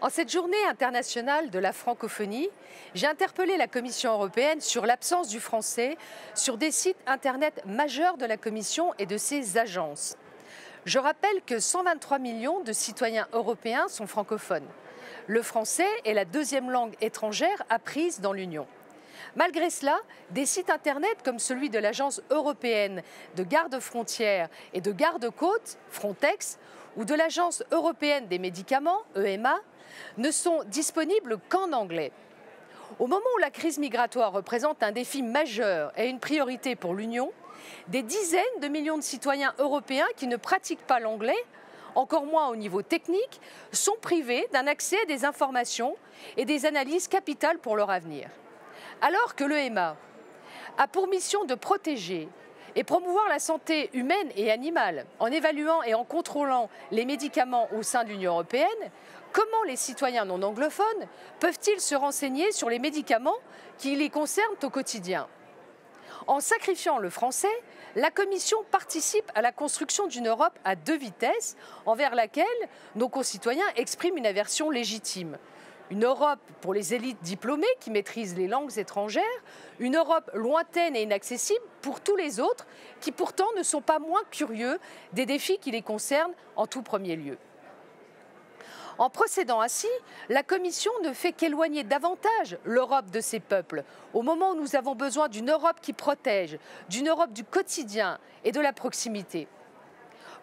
En cette journée internationale de la francophonie, j'ai interpellé la Commission européenne sur l'absence du français sur des sites internet majeurs de la Commission et de ses agences. Je rappelle que 123 millions de citoyens européens sont francophones. Le français est la deuxième langue étrangère apprise dans l'Union. Malgré cela, des sites internet comme celui de l'Agence européenne de garde-frontières et de garde-côtes, Frontex, ou de l'Agence européenne des médicaments, EMA, ne sont disponibles qu'en anglais. Au moment où la crise migratoire représente un défi majeur et une priorité pour l'Union, des dizaines de millions de citoyens européens qui ne pratiquent pas l'anglais, encore moins au niveau technique, sont privés d'un accès à des informations et des analyses capitales pour leur avenir. Alors que l'EMA a pour mission de protéger et promouvoir la santé humaine et animale en évaluant et en contrôlant les médicaments au sein de l'Union européenne, comment les citoyens non anglophones peuvent-ils se renseigner sur les médicaments qui les concernent au quotidien? En sacrifiant le français, la Commission participe à la construction d'une Europe à deux vitesses envers laquelle nos concitoyens expriment une aversion légitime. Une Europe pour les élites diplômées qui maîtrisent les langues étrangères, une Europe lointaine et inaccessible pour tous les autres qui pourtant ne sont pas moins curieux des défis qui les concernent en tout premier lieu. En procédant ainsi, la Commission ne fait qu'éloigner davantage l'Europe de ses peuples, au moment où nous avons besoin d'une Europe qui protège, d'une Europe du quotidien et de la proximité.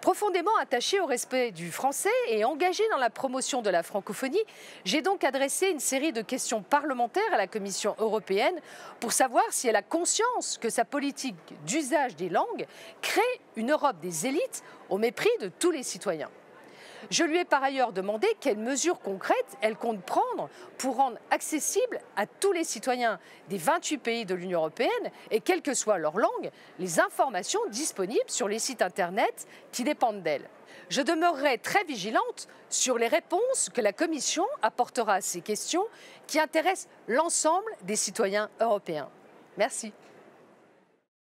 Profondément attaché au respect du français et engagé dans la promotion de la francophonie, j'ai donc adressé une série de questions parlementaires à la Commission européenne pour savoir si elle a conscience que sa politique d'usage des langues crée une Europe des élites au mépris de tous les citoyens. Je lui ai par ailleurs demandé quelles mesures concrètes elle compte prendre pour rendre accessible à tous les citoyens des 28 pays de l'Union européenne et quelle que soit leur langue, les informations disponibles sur les sites internet qui dépendent d'elle. Je demeurerai très vigilante sur les réponses que la Commission apportera à ces questions qui intéressent l'ensemble des citoyens européens. Merci.